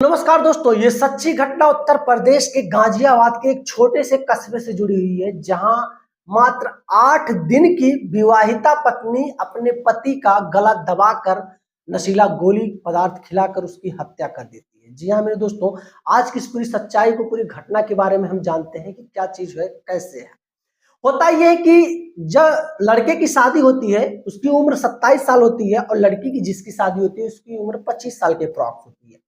नमस्कार दोस्तों, ये सच्ची घटना उत्तर प्रदेश के गाजियाबाद के एक छोटे से कस्बे से जुड़ी हुई है, जहां मात्र 8 दिन की विवाहिता पत्नी अपने पति का गला दबाकर नशीला गोली पदार्थ खिलाकर उसकी हत्या कर देती है। जी हाँ मेरे दोस्तों, आज की इस पूरी सच्चाई को, पूरी घटना के बारे में हम जानते हैं कि क्या चीज है, कैसे है। होता यह है कि जब लड़के की शादी होती है उसकी उम्र 27 साल होती है और लड़की की जिसकी शादी होती है उसकी उम्र 25 साल के अप्रॉक्स होती है।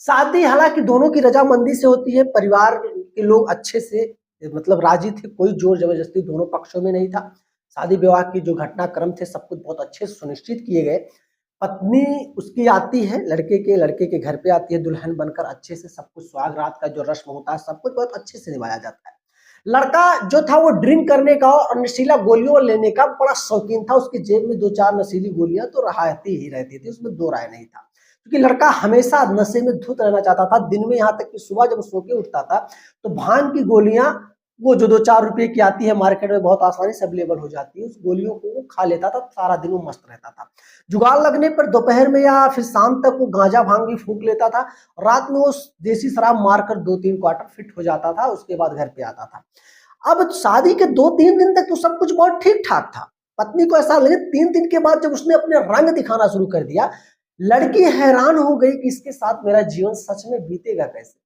शादी हालांकि दोनों की रजामंदी से होती है, परिवार के लोग अच्छे से मतलब राजी थे, कोई जोर जबरदस्ती दोनों पक्षों में नहीं था। शादी विवाह की जो घटनाक्रम थे सब कुछ बहुत अच्छे से सुनिश्चित किए गए। पत्नी उसकी आती है लड़के के घर पे आती है दुल्हन बनकर, अच्छे से सब कुछ सुहाग रात का जो रस्म होता है सब कुछ बहुत अच्छे से निभाया जाता है। लड़का जो था वो ड्रिंक करने का और नशीला गोलियों लेने का बड़ा शौकीन था। उसकी जेब में 2-4 नशीली गोलियां तो रहती ही रहती थी, उसमें दो राय नहीं था, क्योंकि लड़का हमेशा नशे में धुत रहना चाहता था। दिन में यहाँ तक कि सुबह जब सो के उठता था तो भांग की गोलियां, वो जो 2-4 रुपए की आती है मार्केट में, बहुत आसानी से अवेलेबल हो जाती है, उस गोलियों को वो खा लेता था। सारा दिन वो मस्त रहता था। जुगाड़ लगने पर दोपहर में या फिर शाम तक वो गांजा भांग भी फूंक लेता था। रात में वो देसी शराब मारकर 2-3 क्वार्टर फिट हो जाता था, उसके बाद घर पे आता था। अब शादी के 2-3 दिन तक तो सब कुछ बहुत ठीक ठाक था। पत्नी को ऐसा लगे, 3 दिन के बाद जब उसने अपने रंग दिखाना शुरू कर दिया, लड़की हैरान हो गई कि इसके साथ मेरा जीवन सच में बीतेगा कैसे,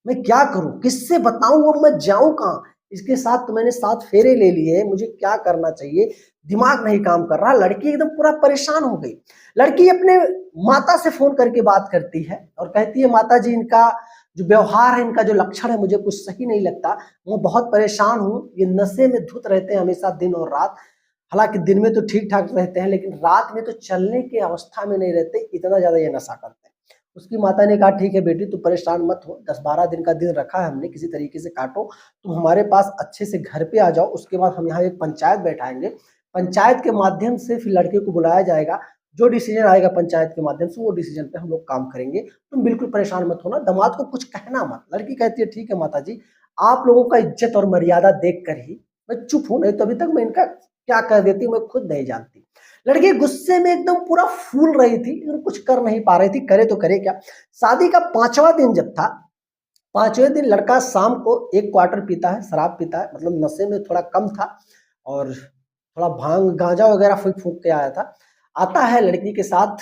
मैं क्या करूं, किससे बताऊं, अब मैं जाऊं कहां। इसके साथ तो मैंने 7 फेरे ले लिए, मुझे क्या करना चाहिए, दिमाग नहीं काम कर रहा। लड़की एकदम पूरा परेशान हो गई। लड़की अपने माता से फोन करके बात करती है और कहती है, माता जी इनका जो व्यवहार है, इनका जो लक्षण है, मुझे कुछ सही नहीं लगता। मैं बहुत परेशान हूँ, ये नशे में धुत रहते हैं हमेशा दिन और रात। हालांकि दिन में तो ठीक ठाक रहते हैं, लेकिन रात में तो चलने की अवस्था में नहीं रहते, इतना ज्यादा ये नशा करते हैं। उसकी माता ने कहा, ठीक है बेटी तुम परेशान मत हो, 10-12 दिन का दिन रखा है हमने, किसी तरीके से काटो। तुम हमारे पास अच्छे से घर पे आ जाओ, उसके बाद हम यहाँ एक पंचायत बैठाएंगे। पंचायत के माध्यम से फिर लड़के को बुलाया जाएगा। जो डिसीजन आएगा पंचायत के माध्यम से, वो डिसीजन पे हम लोग काम करेंगे। तुम बिल्कुल परेशान मत होना, दामाद को कुछ कहना मत। लड़की कहती है, ठीक है माता जी, आप लोगों का इज्जत और मर्यादा देख कर ही मैं चुप हूं, नहीं तो अभी तक मैं इनका क्या कर देती मैं खुद नहीं जानती। लड़की गुस्से में एकदम पूरा फूल रही थी, लेकिन कुछ कर नहीं पा रही थी, करे तो करे क्या। शादी का 5वां दिन जब था, 5वें दिन लड़का शाम को 1 क्वार्टर पीता है, शराब पीता है, मतलब नशे में थोड़ा कम था और थोड़ा भांग गांजा वगैरह फूक फूक के आया था। आता है लड़की के साथ,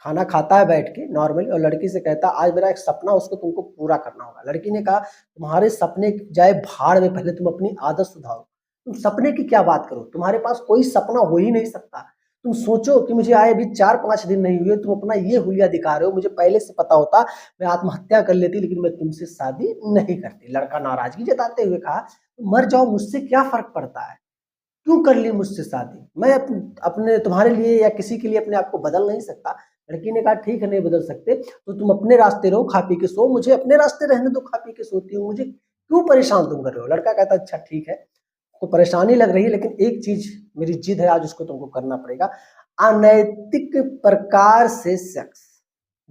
खाना खाता है बैठ के नॉर्मली, और लड़की से कहता है, आज मेरा एक सपना, उसको तुमको पूरा करना होगा। लड़की ने कहा, तुम्हारे सपने जाए भाड़ में, पहले तुम अपनी आदत सुधारो। तुम सपने की क्या बात करो, तुम्हारे पास कोई सपना हो ही नहीं सकता। तुम सोचो कि मुझे आए अभी 4-5 दिन नहीं हुए, तुम अपना ये हुलिया दिखा रहे हो। मुझे पहले से पता होता मैं आत्महत्या कर लेती, लेकिन मैं तुमसे शादी नहीं करती। लड़का नाराजगी जताते हुए कहा, मर जाओ, मुझसे क्या फर्क पड़ता है, क्यों कर ली मुझसे शादी, मैं अपने तुम्हारे लिए या किसी के लिए अपने आप को बदल नहीं सकता। लड़की ने कहा, ठीक है नहीं बदल सकते तो तुम अपने रास्ते रहो, खा पी के सो, मुझे अपने रास्ते रहने दो, खा पी के सोती हूँ, मुझे क्यों परेशान तुम कर रहे हो। लड़का कहता, अच्छा ठीक है, को परेशानी लग रही है, लेकिन एक चीज मेरी जिद है, आज उसको तुमको करना पड़ेगा। अनैतिक प्रकार से सेक्स,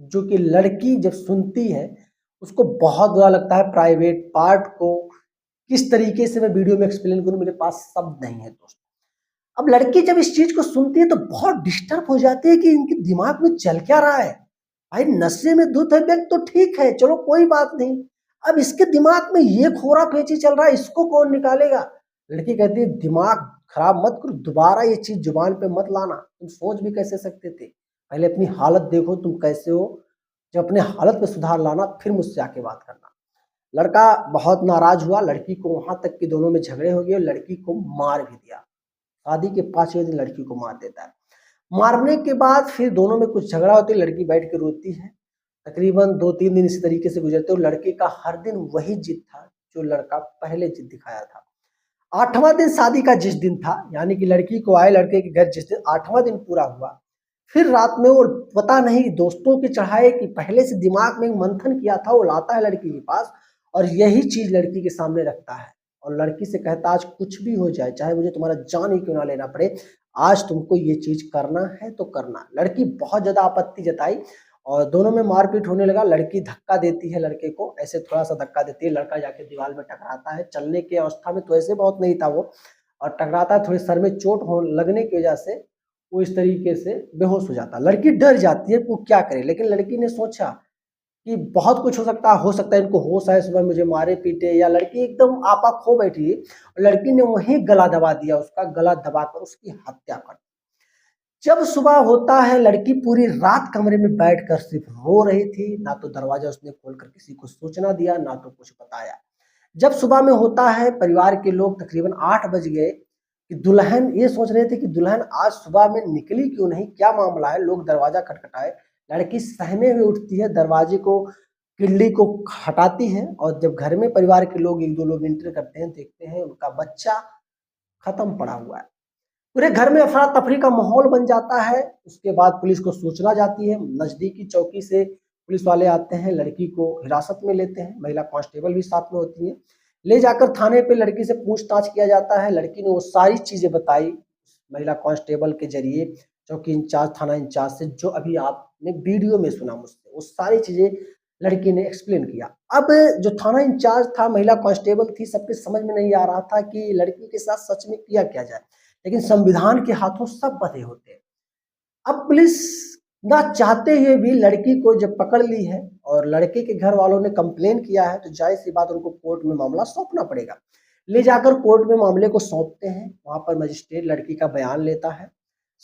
जो कि लड़की जब सुनती है उसको बहुत बुरा लगता है। प्राइवेट पार्ट को किस तरीके से मैं वीडियो में एक्सप्लेन करूं, मेरे पास शब्द नहीं है दोस्तों। अब लड़की जब इस चीज को सुनती है तो बहुत डिस्टर्ब हो जाती है कि इनके दिमाग में चल क्या रहा है। भाई नशे में धुत है व्यक्ति तो ठीक है, चलो कोई बात नहीं, अब इसके दिमाग में ये खोरा फेंची चल रहा है, इसको कौन निकालेगा। लड़की कहती है, दिमाग खराब मत करो, दोबारा ये चीज जुबान पे मत लाना, तुम सोच भी कैसे सकते थे, पहले अपनी हालत देखो तुम कैसे हो, जब अपने हालत पे सुधार लाना फिर मुझसे आके बात करना। लड़का बहुत नाराज हुआ, लड़की को वहां तक कि दोनों में झगड़े हो गए, लड़की को मार भी दिया। शादी के 5वें दिन लड़की को मार देता है। मारने के बाद फिर दोनों में कुछ झगड़ा होती है, लड़की बैठ के रोती है। तकरीबन 2-3 दिन इसी तरीके से गुजरते और लड़के का हर दिन वही जिद था जो लड़का पहले जिद दिखाया था। 8वां दिन शादी का जिस दिन था, यानी कि लड़की को आए लड़के के घर जिस दिन 8वां दिन पूरा हुआ, फिर रात में वो पता नहीं दोस्तों के चढ़ाए कि पहले से दिमाग में मंथन किया था, वो लाता है लड़की के पास और यही चीज लड़की के सामने रखता है और लड़की से कहता, आज कुछ भी हो जाए, चाहे मुझे तुम्हारा जान ही क्यों ना लेना पड़े, आज तुमको ये चीज करना है तो करना। लड़की बहुत ज्यादा आपत्ति जताई और दोनों में मारपीट होने लगा। लड़की धक्का देती है लड़के को, ऐसे थोड़ा सा धक्का देती है, लड़का जाके दीवार में टकराता है। चलने की अवस्था में तो ऐसे बहुत नहीं था वो, और टकराता है, थोड़ी सर में चोट हो लगने की वजह से वो इस तरीके से बेहोश हो जाता है। लड़की डर जाती है वो क्या करे, लेकिन लड़की ने सोचा कि बहुत कुछ हो सकता है इनको होश आए, सुबह मुझे मारे पीटे, या लड़की एकदम आपा खो बैठी और लड़की ने वहीं गला दबा दिया, उसका गला दबाकर उसकी हत्या कर दी। जब सुबह होता है, लड़की पूरी रात कमरे में बैठकर सिर्फ रो रही थी, ना तो दरवाजा उसने खोलकर किसी को सूचना दिया, ना तो कुछ बताया। जब सुबह में होता है, परिवार के लोग तकरीबन 8 बज गए कि दुल्हन ये सोच रहे थे कि दुल्हन आज सुबह में निकली क्यों नहीं, क्या मामला है। लोग दरवाजा खटखटाए, लड़की सहमे हुए उठती है, दरवाजे को किल्ली को हटाती है, और जब घर में परिवार के लोग एक दो लोग एंटर करते हैं, देखते हैं उनका बच्चा खत्म पड़ा हुआ है। पूरे घर में अफरा तफरी का माहौल बन जाता है। उसके बाद पुलिस को सूचना जाती है, नजदीकी चौकी से पुलिस वाले आते हैं, लड़की को हिरासत में लेते हैं, महिला कांस्टेबल भी साथ में होती है। ले जाकर थाने पे लड़की से पूछताछ किया जाता है। लड़की ने वो सारी चीजें बताई महिला कांस्टेबल के जरिए, चौकी इंचार्ज, थाना इंचार्ज से, जो अभी आपने वीडियो में सुना मुझसे, वो सारी चीजें लड़की ने एक्सप्लेन किया। अब जो थाना इंचार्ज था, महिला कांस्टेबल थी, सबके समझ में नहीं आ रहा था कि लड़की के साथ सच में किया क्या जाए, लेकिन संविधान के हाथों सब बंधे होते हैं। अब पुलिस ना चाहते हुए भी लड़की को जब पकड़ ली है और लड़के के घर वालों ने कंप्लेन किया है, तो जाहिर सी बात उनको कोर्ट में मामला सौंपना पड़ेगा। ले जाकर कोर्ट में मामले को सौंपते हैं, वहां पर मजिस्ट्रेट लड़की का बयान लेता है।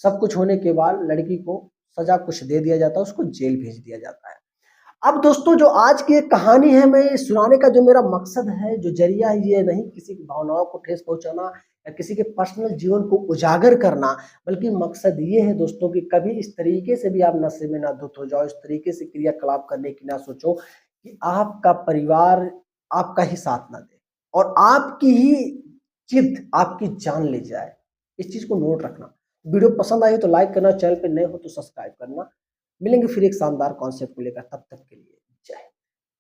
सब कुछ होने के बाद लड़की को सजा कुछ दे दिया जाता है, उसको जेल भेज दिया जाता है। अब दोस्तों, जो आज की एक कहानी है, मैं सुनाने का जो मेरा मकसद है, जो जरिया है, ये नहीं किसी की भावनाओं को ठेस पहुंचाना या किसी के पर्सनल जीवन को उजागर करना, बल्कि मकसद ये है दोस्तों कि कभी इस तरीके से भी आप नशे में ना धुत हो जाओ, इस तरीके से क्रियाकलाप करने की ना सोचो कि आपका परिवार आपका ही साथ ना दे और आपकी ही जिद आपकी जान ले जाए। इस चीज को नोट रखना। वीडियो पसंद आई हो तो लाइक करना, चैनल पे नए हो तो सब्सक्राइब करना। मिलेंगे फिर एक शानदार कॉन्सेप्ट को लेकर, तब तक के लिए।